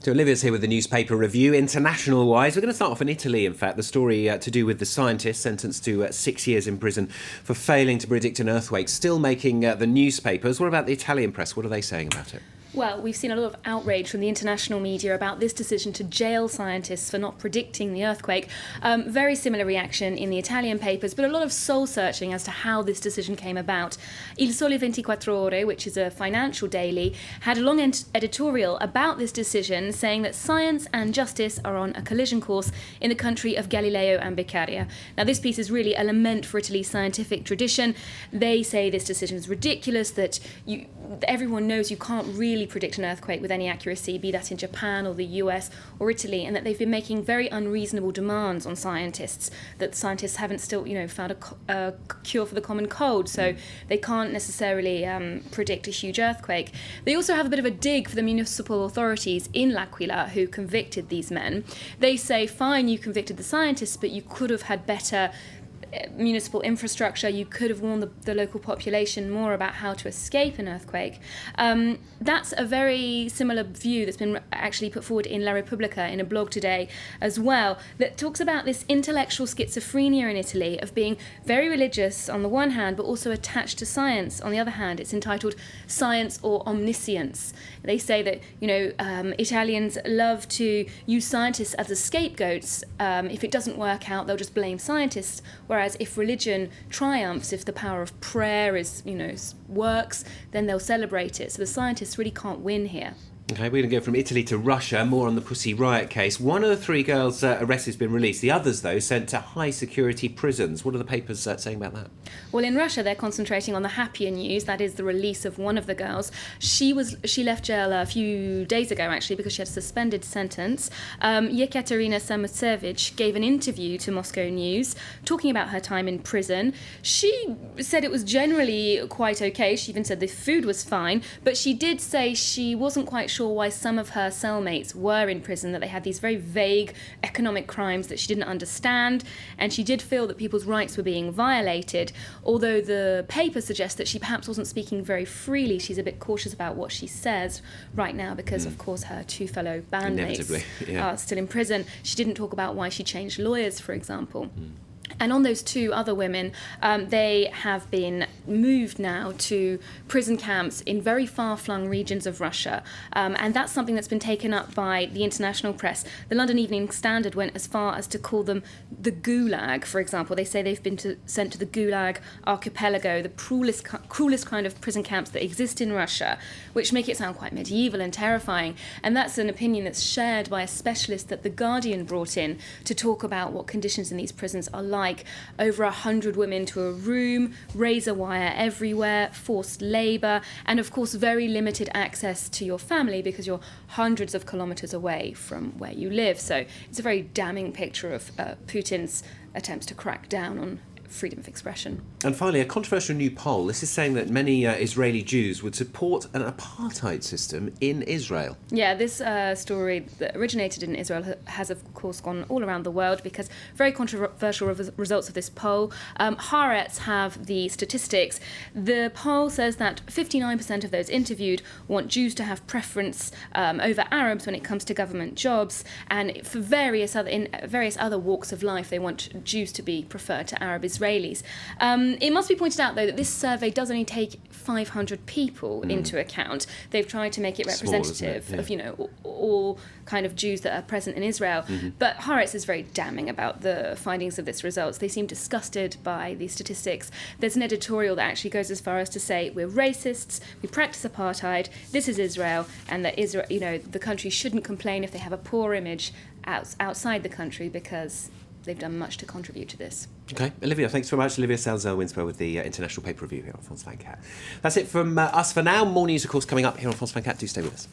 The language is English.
So Olivia's here with the newspaper review. International-wise, we're going to start off in Italy, in fact. The story to do with the scientist sentenced to 6 years in prison for failing to predict an earthquake, still making the newspapers. What about the Italian press? What are they saying about it? Well, we've seen a lot of outrage from the international media about this decision to jail scientists for not predicting the earthquake. Very similar reaction in the Italian papers, but a lot of soul-searching as to how this decision came about. Il Sole 24 Ore, which is a financial daily, had a long editorial about this decision, saying that science and justice are on a collision course in the country of Galileo and Beccaria. Now, this piece is really a lament for Italy's scientific tradition. They say this decision is ridiculous, that everyone knows you can't really predict an earthquake with any accuracy, be that in Japan or the US or Italy, and that they've been making very unreasonable demands on scientists, that scientists haven't still, found a cure for the common cold, so they can't necessarily predict a huge earthquake. They also have a bit of a dig for the municipal authorities in L'Aquila who convicted these men. They say, fine, you convicted the scientists, but you could have had better municipal infrastructure, you could have warned the local population more about how to escape an earthquake. That's a very similar view that's been actually put forward in La Repubblica in a blog today as well, that talks about this intellectual schizophrenia in Italy of being very religious on the one hand, but also attached to science on the other hand. It's entitled Science or Omniscience. They say that, Italians love to use scientists as the scapegoats. If it doesn't work out, they'll just blame scientists, whereas if religion triumphs, if the power of prayer works, then they'll celebrate it. So the scientists really can't win here. OK, we're going to go from Italy to Russia, more on the Pussy Riot case. One of the three girls arrested has been released. The others, though, sent to high-security prisons. What are the papers saying about that? Well, in Russia, they're concentrating on the happier news, that is the release of one of the girls. She left jail a few days ago, actually, because she had a suspended sentence. Yekaterina Samutsevich gave an interview to Moscow News talking about her time in prison. She said it was generally quite okay. She even said the food was fine, but she did say she wasn't quite sure why some of her cellmates were in prison, that they had these very vague economic crimes that she didn't understand, and she did feel that people's rights were being violated, although the paper suggests that she perhaps wasn't speaking very freely. She's a bit cautious about what she says right now because, of course, her two fellow bandmates are still in prison. She didn't talk about why she changed lawyers, for example. And on those two other women, they have been moved now to prison camps in very far-flung regions of Russia. And that's something that's been taken up by the international press. The London Evening Standard went as far as to call them the Gulag, for example. They say they've been sent to the Gulag archipelago, the cruelest kind of prison camps that exist in Russia, which make it sound quite medieval and terrifying. And that's an opinion that's shared by a specialist that The Guardian brought in to talk about what conditions in these prisons are like. Over 100 women to a room, razor wire everywhere, forced labour, and of course very limited access to your family because you're hundreds of kilometres away from where you live. So it's a very damning picture of Putin's attempts to crack down on freedom of expression. And finally, a controversial new poll. This is saying that many Israeli Jews would support an apartheid system in Israel. Yeah, this story that originated in Israel has, of course, gone all around the world because very controversial results of this poll. Haaretz have the statistics. The poll says that 59% of those interviewed want Jews to have preference over Arabs when it comes to government jobs, and for various other walks of life, they want Jews to be preferred to Arab Israelis. It must be pointed out, though, that this survey does only take 500 people into account. They've tried to make it representative of, all kind of Jews that are present in Israel. But Haaretz is very damning about the findings of this results. They seem disgusted by these statistics. There's an editorial that actually goes as far as to say we're racists, we practice apartheid, this is Israel, and that Israel, the country shouldn't complain if they have a poor image outside the country because they've done much to contribute to this. OK, Olivia, thanks very much. Olivia Salzer-Winsper with the International Paper Review here on France 24. That's it from us for now. More news, of course, coming up here on France 24. Do stay with us.